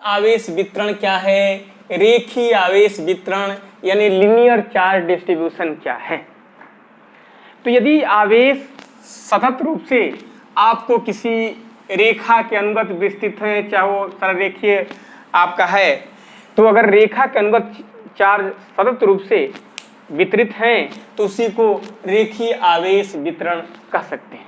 आवेश वितरण क्या है, रेखीय आवेश वितरण यानी लीनियर चार्ज डिस्ट्रीब्यूशन क्या है। तो यदि आवेश सतत रूप से आपको किसी रेखा के अनुगत विस्तृत है, चाहे वो सररेखीय आपका है, तो अगर रेखा के अनुगत चार्ज सतत रूप से वितरित हैं तो उसी को रेखीय आवेश वितरण कह सकते हैं।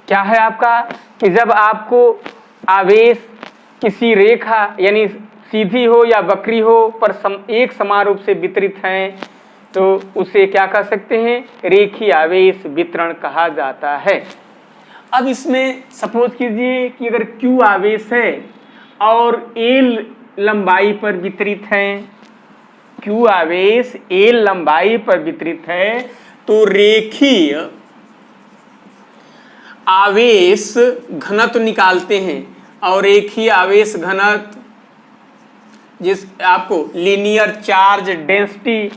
क्या है आपका कि जब आपको आवेश किसी रेखा यानी सीधी हो या वक्री हो पर एक समान रूप से वितरित हैं तो उसे क्या कह सकते हैं, रेखीय आवेश वितरण कहा जाता है। अब इसमें सपोज कीजिए कि अगर Q आवेश है और L लंबाई पर वितरित हैं, Q आवेश L लंबाई पर वितरित है तो रेखीय आवेश घनत्व निकालते हैं और रेखीय आवेश घनत्व जिस आपको लीनियर चार्ज डेंसिटी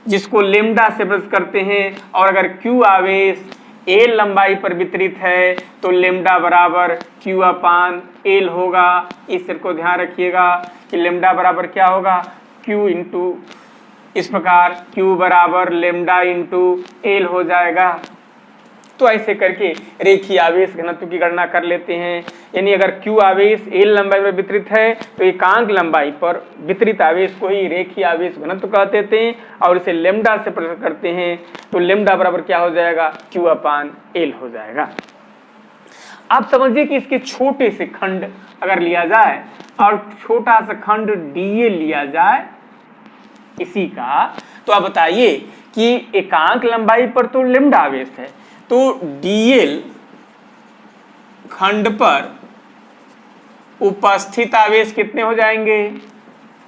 जिसको लेम्डा से प्रस्तुत करते हैं, और अगर Q आवेश L लंबाई पर वितरित है तो लेम्डा बराबर Q अपान L होगा। इस चीज को ध्यान रखिएगा कि लेम्डा बराबर क्या होगा, Q इंटू, इस प्रकार Q बराबर लेम्डा इंटू L हो जाएगा। तो ऐसे करके रेखीय आवेश घनत्व की गणना कर लेते हैं। यानी अगर Q आवेश L लंबाई पर वितरित है तो एकांक लंबाई पर वितरित आवेश को ही रेखीय आवेश घनत्व कहते थे और इसे लेम्डा से प्रकट करते हैं। तो लेम्डा बराबर क्या हो जाएगा, Q अपान L हो जाएगा। आप समझिए कि इसके छोटे से खंड अगर लिया जाए और छोटा सा खंड dl लिया जाए इसी का, तो आप बताइए कि एकांक लंबाई पर तो लेम्डा आवेश है, तो dl खंड पर उपस्थित आवेश कितने हो जाएंगे,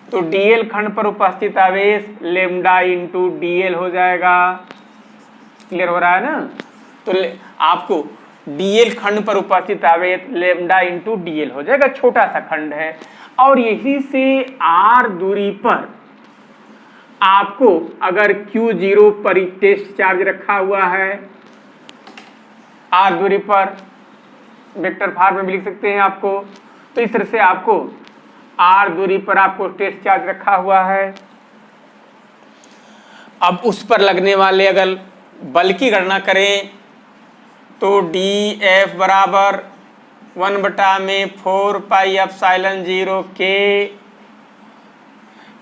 तो dl खंड पर उपस्थित आवेश लेम्डा इंटू dl हो जाएगा। क्लियर हो रहा है ना। तो आपको dl खंड पर उपस्थित आवेश लेम्डा इंटू dl हो जाएगा, छोटा सा खंड है। और यही से r दूरी पर आपको अगर Q0 पर टेस्ट चार्ज रखा हुआ है, r दूरी पर वेक्टर फॉर्म में भी लिख सकते हैं आपको, तो इस तरह से आपको r दूरी पर आपको टेस्ट चार्ज रखा हुआ है। अब उस पर लगने वाले अगर बल की गणना करें तो dF बराबर 1/4 पाई एप्सिलॉन 0 k।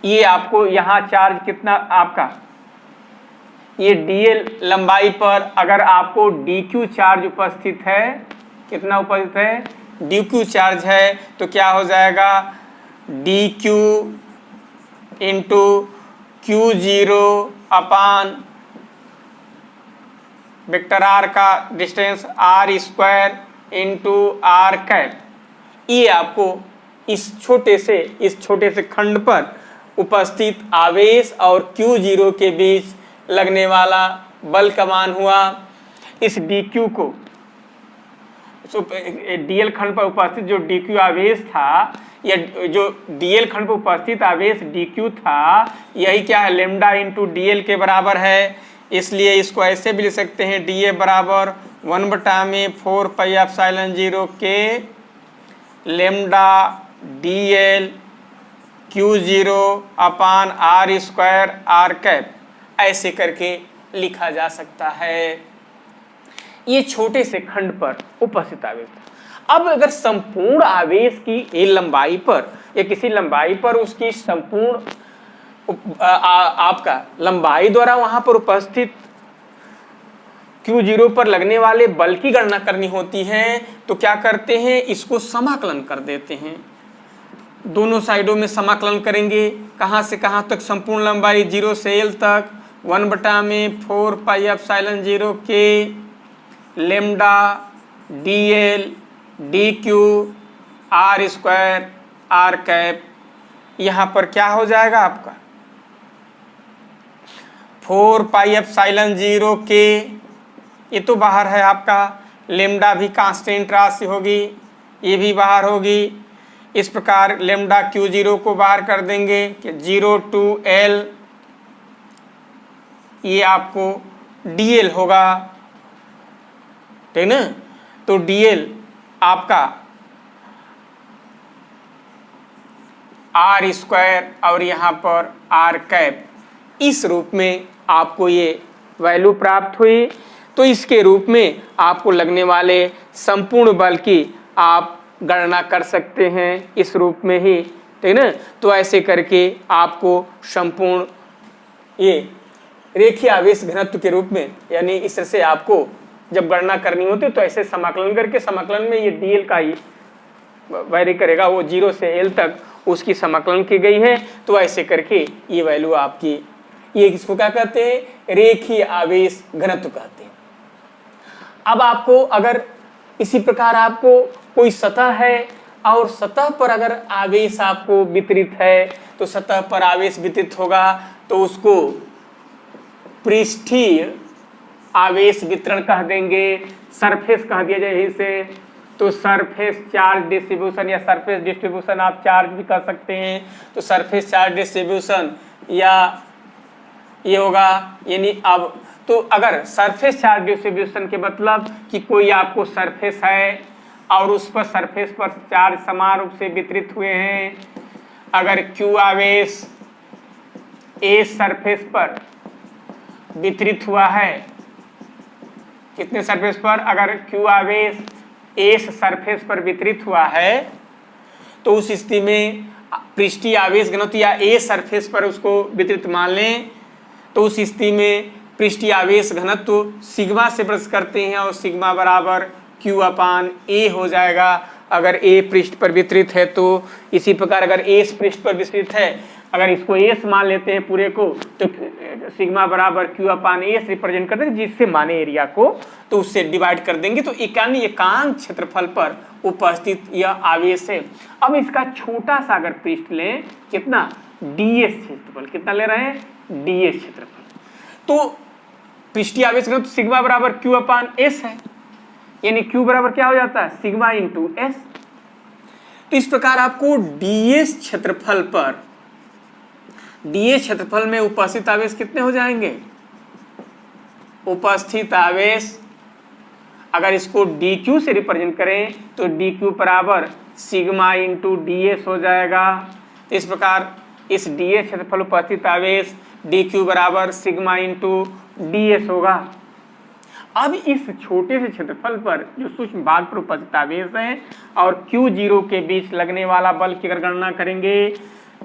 ये आपको यहाँ चार्ज कितना आपका, ये dl लंबाई पर अगर आपको dq चार्ज उपस्थित है, कितना उपस्थित है, dq चार्ज है, तो क्या हो जाएगा dq इंटू Q0 अपान वेक्टर r का distance r square into r cap. ये आपको इस छोटे से खंड पर उपस्थित आवेश और Q0 के बीच लगने वाला बल का मान हुआ। इस dq को dl खंड पर उपस्थित जो dq आवेश था, या जो dl खंड पर उपस्थित आवेश dq था, यही क्या है, लेम्डा इंटू dl के बराबर है। इसलिए इसको ऐसे भी लिख सकते हैं, dA बराबर 1/4 pi epsilon 0 k lambda dl Q0 अपान r स्क्वायर r कैप। ऐसे करके लिखा जा सकता है। ये छोटे से खंड पर उपस्थित आवेश था। अब अगर संपूर्ण आवेश की L लंबाई पर या किसी लंबाई पर उसकी संपूर्ण आपका लंबाई द्वारा वहां पर उपस्थित Q0 पर लगने वाले बल की गणना करनी होती है, तो क्या करते हैं, इसको समाकलन कर देते हैं। दोनों साइडों में समाकलन करेंगे, कहां से कहां तक, संपूर्ण लंबाई 0 से L तक 1/4 pi epsilon 0 k lambda dl dq r square r cap. यहां पर क्या हो जाएगा आपका 4 पाई एप्सिलॉन 0 k, ये तो बाहर है आपका, लेम्डा भी कांस्टेंट राशि होगी, ये भी बाहर होगी। इस प्रकार लेम्डा Q0 को बाहर कर देंगे कि 0 to L, ये आपको dl होगा, ठीक ना। तो dl आपका आर स्क्वायर और यहाँ पर आर कैप, इस रूप में आपको ये वैल्यू प्राप्त हुई। तो इसके रूप में आपको लगने वाले संपूर्ण बल की आप गणना कर सकते हैं इस रूप में ही, ठीक ना। तो ऐसे करके आपको संपूर्ण ये रेखीय आवेश घनत्व के रूप में, यानी इस तरह से आपको जब गणना करनी होती है तो ऐसे समाकलन करके, समाकलन में ये dl का ही वैरी करेगा, वो 0 से l तक उसकी समाकलन की गई है। तो ऐसे करके ये वैल्यू आपकी, ये किसको क्या कहते हैं, रेखीय आवेश घनत्व कहते हैं। अब आपको अगर इसी प्रकार आपको कोई सतह है और सतह पर अगर आवेश आपको वितरित है, तो सतह पर आवेश वितरित होगा तो उसको पृष्ठीय आवेश वितरण कह देंगे, सरफेस कह दिया जाए इसे। तो सरफेस चार्ज डिस्ट्रीब्यूशन या सरफेस डिस्ट्रीब्यूशन आप चार्ज भी कर सकते हैं। तो सरफेस चार्ज डिस्ट्रीब्यूशन या ये होगा, यानी अब तो अगर सरफेस चार्ज डिस्ट्रीब्यूशन के मतलब कि कोई आपको सरफेस है और उस पर सरफेस पर चार्ज समान रूप से वितरित हुए हैं। अगर Q आवेश A सरफेस पर वितरित हुआ है, कितने सरफेस पर, अगर Q आवेश A सरफेस पर वितरित हुआ है तो उस स्थिति में पृष्ठीय आवेश घनत्व या A सरफेस पर उसको वितरित मान लें, तो उस स्थिति में पृष्ठीय आवेश घनत्व सिग्मा से प्रश्न करते हैं और सिग्मा बराबर Q/A हो जाएगा अगर A पृष्ठ पर वितरित है। तो इसी प्रकार अगर A पृष्ठ पर वितरित है, अगर इसको S मान लेते हैं पूरे को, तो सिग्मा बराबर Q/A रिप्रेजेंट कर देंगे, जिससे माने एरिया को, तो उससे डिवाइड कर देंगे। तो एकांक क्षेत्रफल पर उपस्थित यह आवेश है। अब इसका छोटा सा अगर पृष्ठ लें, कितना, ds क्षेत्रफल, कितना ले रहे हैं, ds क्षेत्रफल, तो पृष्ठीय आवेश घनत्व सिग्मा बराबर Q/S है, यानी Q बराबर क्या हो जाता है, सिग्मा इंटू S। तो इस प्रकार आपको ds क्षेत्रफल में उपस्थित आवेश कितने हो जाएंगे, उपस्थित आवेश अगर इसको dq से रिप्रेजेंट करें तो dq बराबर सिग्मा इंटू ds हो जाएगा। इस प्रकार इस ds क्षेत्रफल उपस्थित आवेश dq बराबर सिग्मा इंटू ds होगा। अब इस छोटे से क्षेत्रफल पर जो सूक्ष्म भाग पर उपस्थित आवेश है और Q0 के बीच लगने वाला बल की अगर गणना करेंगे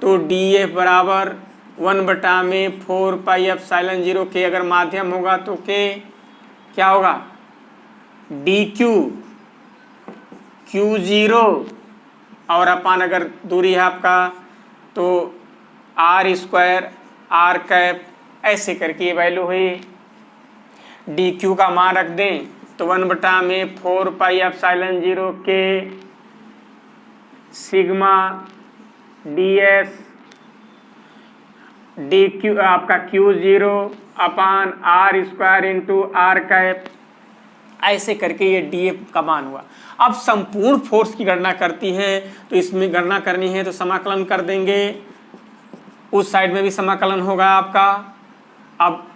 तो dF बराबर 1/4πε0 के अगर माध्यम होगा तो के क्या होगा, dq Q0 और अपान अगर दूरी है आपका तो r स्क्वायर r कैप, ऐसे करके ये वैल्यू हुई। dq का मान रख दें तो 1/4πε0 के सिग्मा ds dq आपका Q0 अपान r square into r cap, ऐसे करके ये df का मान हुआ। अब संपूर्ण फोर्स की गणना करती हैं तो इसमें गणना करनी है तो समाकलन कर देंगे, उस साइड में भी समाकलन होगा आपका। अब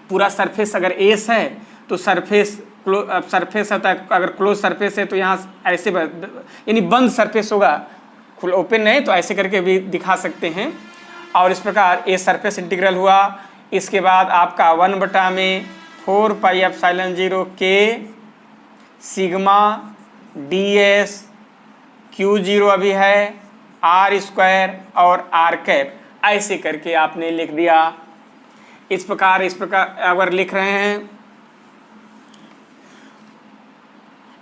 पूरा सरफेस अगर एस है तो सरफेस होता है, अगर क्लोज सरफेस है तो यहाँ ऐसे यानी बंद सरफेस होगा, ओपन नहीं, तो ऐसे करके भी दिखा सकते हैं। और इस प्रकार ये सरफेस इंटीग्रल हुआ। इसके बाद आपका 1/4πε0 के सिग्मा ds Q0 अभी है, r स्क्वायर और r कैप, ऐसे करके आपने लिख दिया। इस प्रकार अगर लिख रहे हैं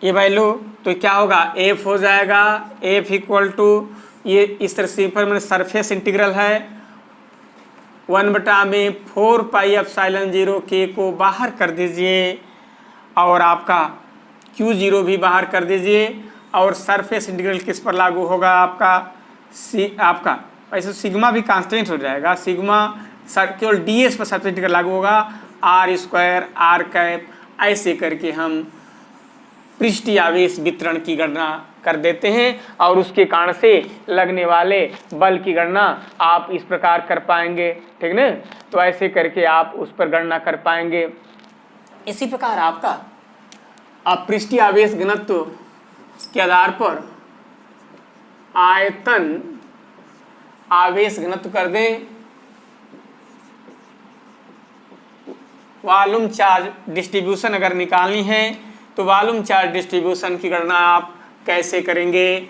ये वैल्यू तो क्या होगा, f हो जाएगा, f इक्वल टू ये इस तरह से पर मैंने सरफेस इंटीग्रल है 1/4πε0 के को बाहर कर दीजिए और आपका Q0 भी बाहर कर दीजिए और सरफेस इंटीग्रल किस पर लागू होगा, आपका ऐसे सिग्मा भी कांस्टेंट हो जाएगा, सिग्मा केवल ds पर सरफेस इंटीग्रल लागू होगा, r स्क्वायर r कैप, ऐसे करके हम पृष्ठीय आवेश वितरण की गणना कर देते हैं और उसके कारण से लगने वाले बल की गणना आप इस प्रकार कर पाएंगे, ठीक ना। तो ऐसे करके आप उस पर गणना कर पाएंगे। इसी प्रकार आपका आप पृष्ठीय आवेश घनत्व के आधार पर आयतन आवेश घनत्व कर दें, वॉल्यूम चार्ज डिस्ट्रीब्यूशन अगर निकालनी है तो वॉल्यूम चार्ज डिस्ट्रीब्यूशन की गणना आप कैसे करेंगे,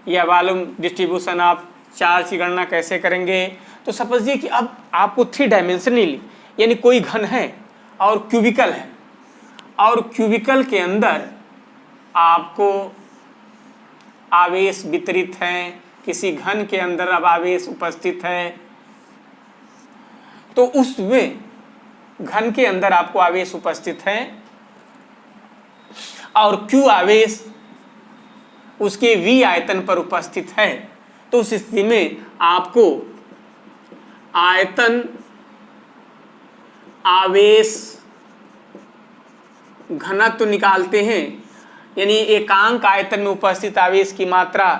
या वॉल्यूम डिस्ट्रीब्यूशन आप चार्ज की गणना कैसे करेंगे। तो समझिए कि अब आपको 3 डायमेंशनली यानी कोई घन है और क्यूबिकल है, और क्यूबिकल के अंदर आपको आवेश वितरित है, किसी घन के अंदर अब आवेश उपस्थित है, तो उसमें घन के अंदर आपको आवेश उपस्थित है और Q आवेश उसके V आयतन पर उपस्थित है। तो उस स्थिति में आपको आयतन आवेश घनत्व निकालते हैं, यानी एकांक आयतन में उपस्थित आवेश की मात्रा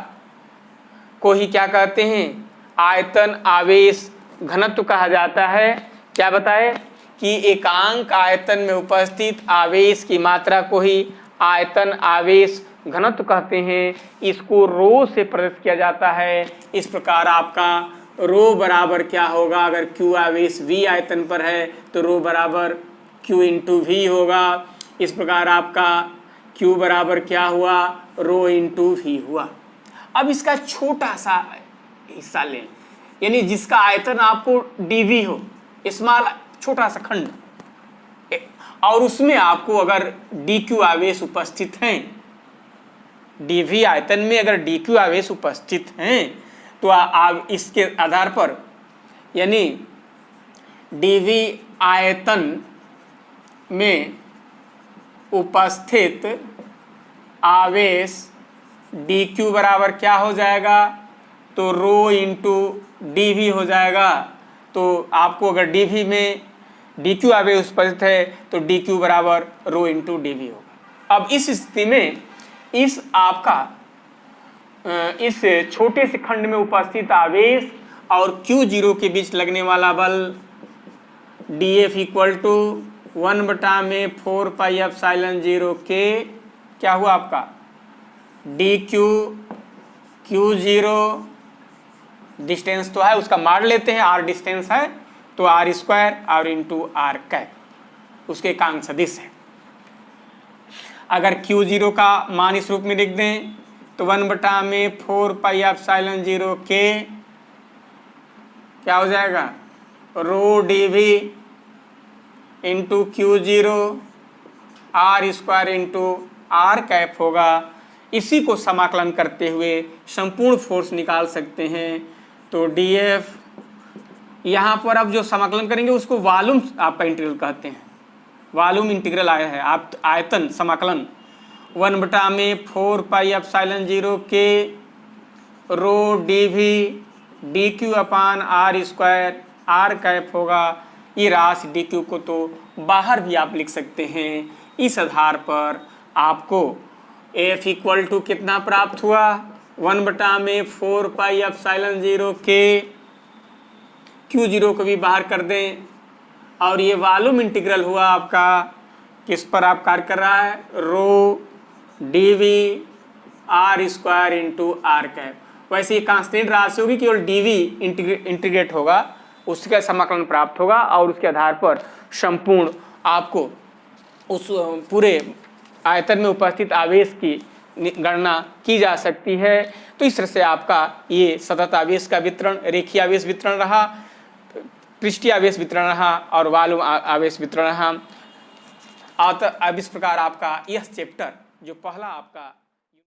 को ही क्या कहते हैं, आयतन आवेश घनत्व कहा जाता है। क्या बताए कि एकांक आयतन में उपस्थित आवेश की मात्रा को ही आयतन आवेश घनत्व कहते हैं। इसको रो से प्रदर्शित किया जाता है। इस प्रकार आपका रो बराबर क्या होगा, अगर Q आवेश V आयतन पर है तो रो बराबर Q इंटू V होगा। इस प्रकार आपका Q बराबर क्या हुआ, रो इंटू V हुआ। अब इसका छोटा सा हिस्सा लें, यानी जिसका आयतन आपको dV हो, स्मॉल छोटा सा खंड, और उसमें आपको अगर dQ आवेश उपस्थित हैं, dV आयतन में अगर dQ आवेश उपस्थित हैं तो आप इसके आधार पर, यानी dV आयतन में उपस्थित आवेश dQ बराबर क्या हो जाएगा, तो रो इंटू dV हो जाएगा। तो आपको अगर dV में dQ आवेश उपस्थित है तो dQ बराबर रो इंटू dV होगा। अब इस स्थिति में इस आपका इस छोटे से खंड में उपस्थित आवेश और Q0 के बीच लगने वाला बल DF equal to 1/4 pi epsilon 0 K क्या हुआ आपका DQ, Q0 डिस्टेंस तो है, उसका मार लेते हैं, R डिस्टेंस है तो R स्क्वायर और इंटू R कैप उसके एकांक सदिश है। अगर Q0 का मान इस रूप में लिख दें तो 1/4 पाई एप्सिलॉन 0 K क्या हो जाएगा, रो DV into Q0 R square into R cap होगा। इसी को समाकलन करते हुए संपूर्ण फोर्स निकाल सकते हैं। तो DF यहाँ पर अब जो समाकलन करेंगे उसको वॉल्यूम आपका इंटीग्रल कहते हैं, वॉल्यूम इंटीग्रल आया है। आप आयतन समाकलन 1/4 पाई एप्सिलॉन 0 K रो DV DQ अपान R स्क्वायर R कैप होगा। ये राशि DQ को तो बाहर भी आप लिख सकते हैं। इस आधार पर आपको F इक्वल टू कितना प्राप्त हुआ, 1/4 पाई एप्सिलॉन 0 K, Q0 को भी बाहर कर दें, और ये वॉल्यूम इंटीग्रल हुआ आपका किस पर आप कार्य कर रहा है, रो DV R square into R cap. वैसे ये कांस्टेंट राशि होगी, केवल DV इंटीग्रेट होगा, उसका समाकलन प्राप्त होगा और उसके आधार पर संपूर्ण आपको उस पूरे आयतन में उपस्थित आवेश की गणना की जा सकती है। तो इस तरह से आपका ये सतत आवेश का वितरण, रेखीय आवेश वितरण रहा, पृष्ठीय आवेश वितरण रहा और वॉल्यूम आवेश वितरण रहा। अब इस प्रकार आपका यह चैप्टर जो पहला आपका